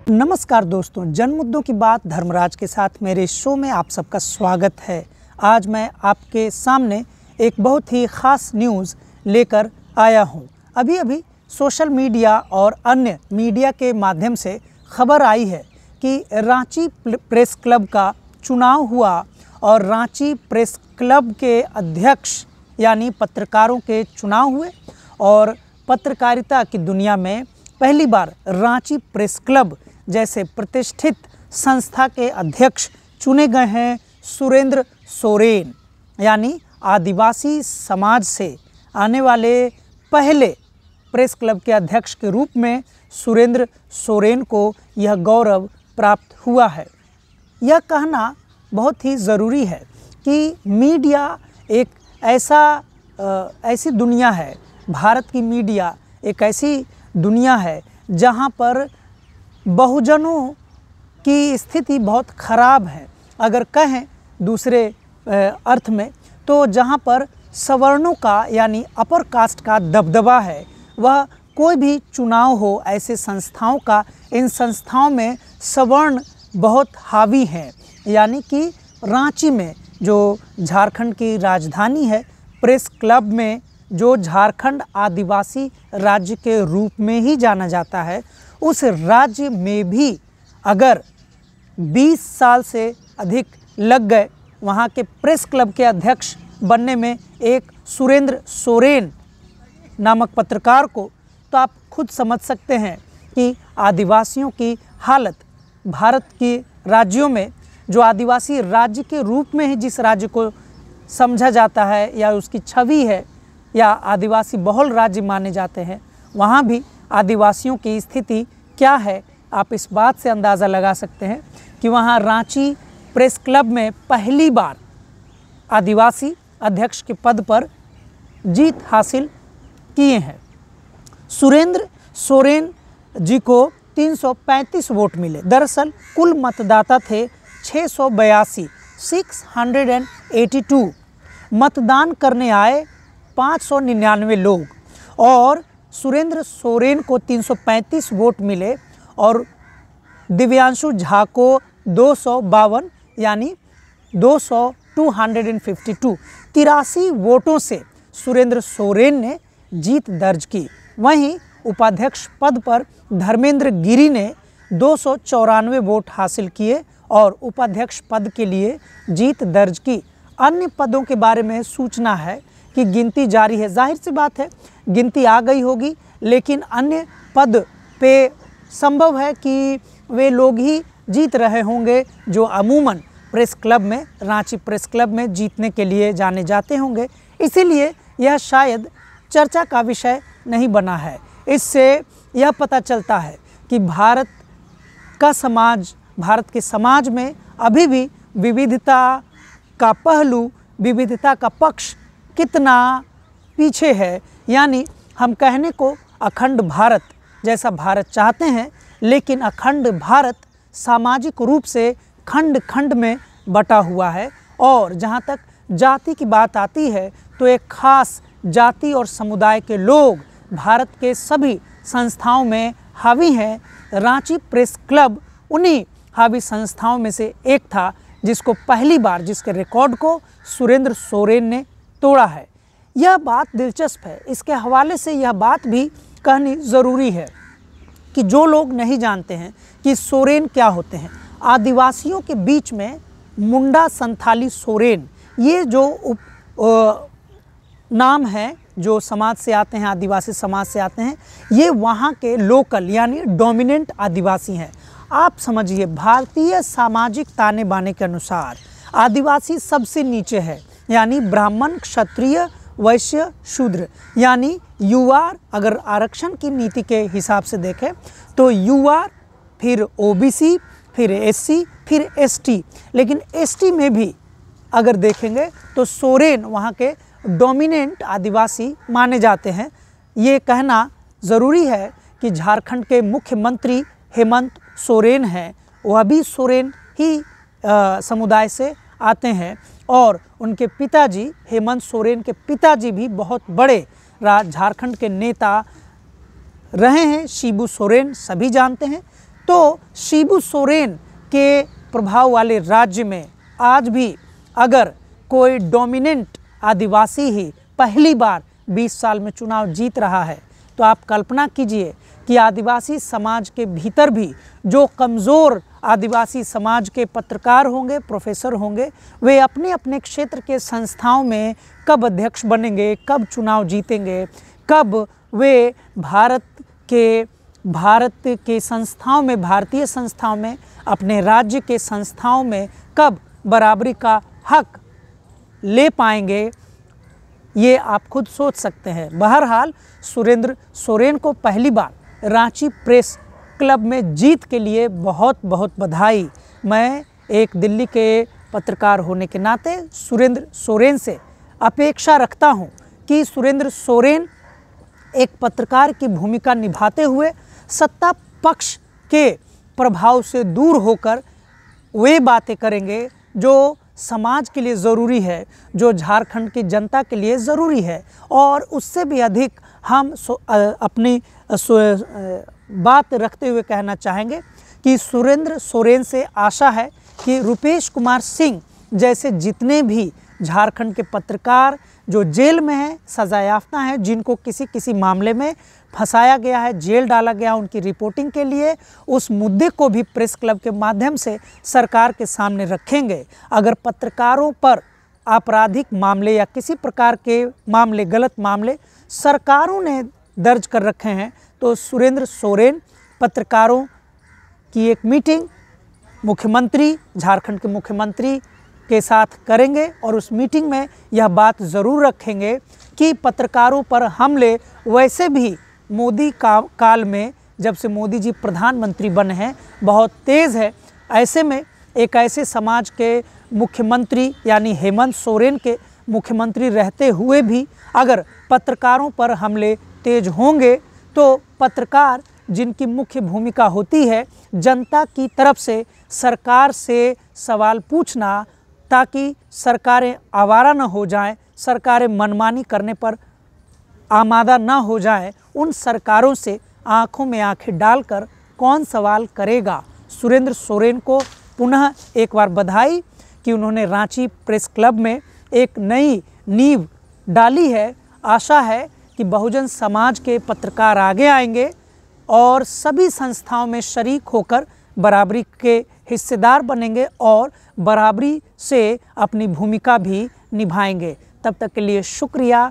नमस्कार दोस्तों, जन मुद्दों की बात धर्मराज के साथ मेरे शो में आप सबका स्वागत है। आज मैं आपके सामने एक बहुत ही ख़ास न्यूज़ लेकर आया हूं। अभी सोशल मीडिया और अन्य मीडिया के माध्यम से खबर आई है कि रांची प्रेस क्लब का चुनाव हुआ और रांची प्रेस क्लब के अध्यक्ष यानी पत्रकारों के चुनाव हुए और पत्रकारिता की दुनिया में पहली बार रांची प्रेस क्लब जैसे प्रतिष्ठित संस्था के अध्यक्ष चुने गए हैं सुरेंद्र सोरेन, यानी आदिवासी समाज से आने वाले पहले प्रेस क्लब के अध्यक्ष के रूप में सुरेंद्र सोरेन को यह गौरव प्राप्त हुआ है। यह कहना बहुत ही ज़रूरी है कि मीडिया एक ऐसी दुनिया है, भारत की मीडिया एक ऐसी दुनिया है जहाँ पर बहुजनों की स्थिति बहुत ख़राब है। अगर कहें दूसरे अर्थ में तो जहाँ पर सवर्णों का यानी अपर कास्ट का दबदबा है, वह कोई भी चुनाव हो ऐसे संस्थाओं का, इन संस्थाओं में सवर्ण बहुत हावी हैं। यानी कि रांची में जो झारखंड की राजधानी है, प्रेस क्लब में जो झारखंड आदिवासी राज्य के रूप में ही जाना जाता है, उस राज्य में भी अगर 20 साल से अधिक लग गए वहाँ के प्रेस क्लब के अध्यक्ष बनने में एक सुरेंद्र सोरेन नामक पत्रकार को, तो आप खुद समझ सकते हैं कि आदिवासियों की हालत भारत के राज्यों में, जो आदिवासी राज्य के रूप में ही जिस राज्य को समझा जाता है या उसकी छवि है या आदिवासी बहुल राज्य माने जाते हैं, वहाँ भी आदिवासियों की स्थिति क्या है आप इस बात से अंदाज़ा लगा सकते हैं कि वहाँ रांची प्रेस क्लब में पहली बार आदिवासी अध्यक्ष के पद पर जीत हासिल किए हैं। सुरेंद्र सोरेन जी को 335 वोट मिले। दरअसल कुल मतदाता थे 682 मतदान करने आए 599 लोग और सुरेंद्र सोरेन को 335 वोट मिले और दिव्यांशु झा को 252 यानी 252 83 वोटों से सुरेंद्र सोरेन ने जीत दर्ज की। वहीं उपाध्यक्ष पद पर धर्मेंद्र गिरी ने 294 वोट हासिल किए और उपाध्यक्ष पद के लिए जीत दर्ज की। अन्य पदों के बारे में सूचना है कि गिनती जारी है। जाहिर सी बात है गिनती आ गई होगी, लेकिन अन्य पद पे संभव है कि वे लोग ही जीत रहे होंगे जो अमूमन प्रेस क्लब में, रांची प्रेस क्लब में जीतने के लिए जाने जाते होंगे। इसीलिए यह शायद चर्चा का विषय नहीं बना है। इससे यह पता चलता है कि भारत के समाज में अभी भी विविधता का पहलू, विविधता का पक्ष कितना पीछे है। यानी हम कहने को अखंड भारत जैसा भारत चाहते हैं, लेकिन अखंड भारत सामाजिक रूप से खंड खंड में बटा हुआ है और जहाँ तक जाति की बात आती है तो एक खास जाति और समुदाय के लोग भारत के सभी संस्थाओं में हावी हैं। रांची प्रेस क्लब उन्हीं हावी संस्थाओं में से एक था जिसको पहली बार, जिसके रिकॉर्ड को सुरेंद्र सोरेन ने तोड़ा है। यह बात दिलचस्प है। इसके हवाले से यह बात भी कहनी ज़रूरी है कि जो लोग नहीं जानते हैं कि सोरेन क्या होते हैं, आदिवासियों के बीच में मुंडा संथाली सोरेन, ये जो नाम है, जो समाज से आते हैं, आदिवासी समाज से आते हैं, ये वहाँ के लोकल यानी डोमिनेंट आदिवासी हैं। आप समझिए, भारतीय सामाजिक ताने बाने के अनुसार आदिवासी सबसे नीचे है, यानी ब्राह्मण, क्षत्रिय, वैश्य, शूद्र, यानी यूआर। अगर आरक्षण की नीति के हिसाब से देखें तो यूआर, फिर ओबीसी, फिर एससी, फिर एसटी। लेकिन एसटी में भी अगर देखेंगे तो सोरेन वहाँ के डोमिनेंट आदिवासी माने जाते हैं। ये कहना ज़रूरी है कि झारखंड के मुख्यमंत्री हेमंत सोरेन हैं, वह भी सोरेन ही समुदाय से आते हैं और उनके पिताजी, हेमंत सोरेन के पिताजी भी बहुत बड़े झारखंड के नेता रहे हैं। शिबू सोरेन सभी जानते हैं। तो शिबू सोरेन के प्रभाव वाले राज्य में आज भी अगर कोई डोमिनेंट आदिवासी ही पहली बार 20 साल में चुनाव जीत रहा है तो आप कल्पना कीजिए कि आदिवासी समाज के भीतर भी जो कमज़ोर आदिवासी समाज के पत्रकार होंगे, प्रोफेसर होंगे, वे अपने अपने क्षेत्र के संस्थाओं में कब अध्यक्ष बनेंगे, कब चुनाव जीतेंगे, कब वे भारत के संस्थाओं में, भारतीय संस्थाओं में, अपने राज्य के संस्थाओं में कब बराबरी का हक ले पाएंगे, ये आप खुद सोच सकते हैं। बहरहाल सुरेंद्र सोरेन को पहली बार रांची प्रेस क्लब में जीत के लिए बहुत बहुत बधाई। मैं एक दिल्ली के पत्रकार होने के नाते सुरेंद्र सोरेन से अपेक्षा रखता हूं कि सुरेंद्र सोरेन एक पत्रकार की भूमिका निभाते हुए सत्ता पक्ष के प्रभाव से दूर होकर वे बातें करेंगे जो समाज के लिए ज़रूरी है, जो झारखंड की जनता के लिए ज़रूरी है। और उससे भी अधिक हम अपनी बात रखते हुए कहना चाहेंगे कि सुरेंद्र सोरेन से आशा है कि रुपेश कुमार सिंह जैसे जितने भी झारखंड के पत्रकार जो जेल में हैं, सजायाफ्ता हैं, जिनको किसी मामले में फंसाया गया है, जेल डाला गया, उनकी रिपोर्टिंग के लिए उस मुद्दे को भी प्रेस क्लब के माध्यम से सरकार के सामने रखेंगे। अगर पत्रकारों पर आपराधिक मामले या किसी प्रकार के मामले, गलत मामले सरकारों ने दर्ज कर रखे हैं तो सुरेंद्र सोरेन पत्रकारों की एक मीटिंग मुख्यमंत्री, झारखंड के मुख्यमंत्री के साथ करेंगे और उस मीटिंग में यह बात ज़रूर रखेंगे कि पत्रकारों पर हमले वैसे भी मोदी काल में, जब से मोदी जी प्रधानमंत्री बने हैं, बहुत तेज़ है। ऐसे में एक ऐसे समाज के मुख्यमंत्री यानी हेमंत सोरेन के मुख्यमंत्री रहते हुए भी अगर पत्रकारों पर हमले तेज होंगे तो पत्रकार जिनकी मुख्य भूमिका होती है जनता की तरफ से सरकार से सवाल पूछना, ताकि सरकारें आवारा न हो जाएं, सरकारें मनमानी करने पर आमादा न हो जाएं, उन सरकारों से आंखों में आंखें डालकर कौन सवाल करेगा। सुरेंद्र सोरेन को पुनः एक बार बधाई कि उन्होंने रांची प्रेस क्लब में एक नई नींव डाली है। आशा है कि बहुजन समाज के पत्रकार आगे आएंगे और सभी संस्थाओं में शरीक होकर बराबरी के हिस्सेदार बनेंगे और बराबरी से अपनी भूमिका भी निभाएंगे। तब तक के लिए शुक्रिया।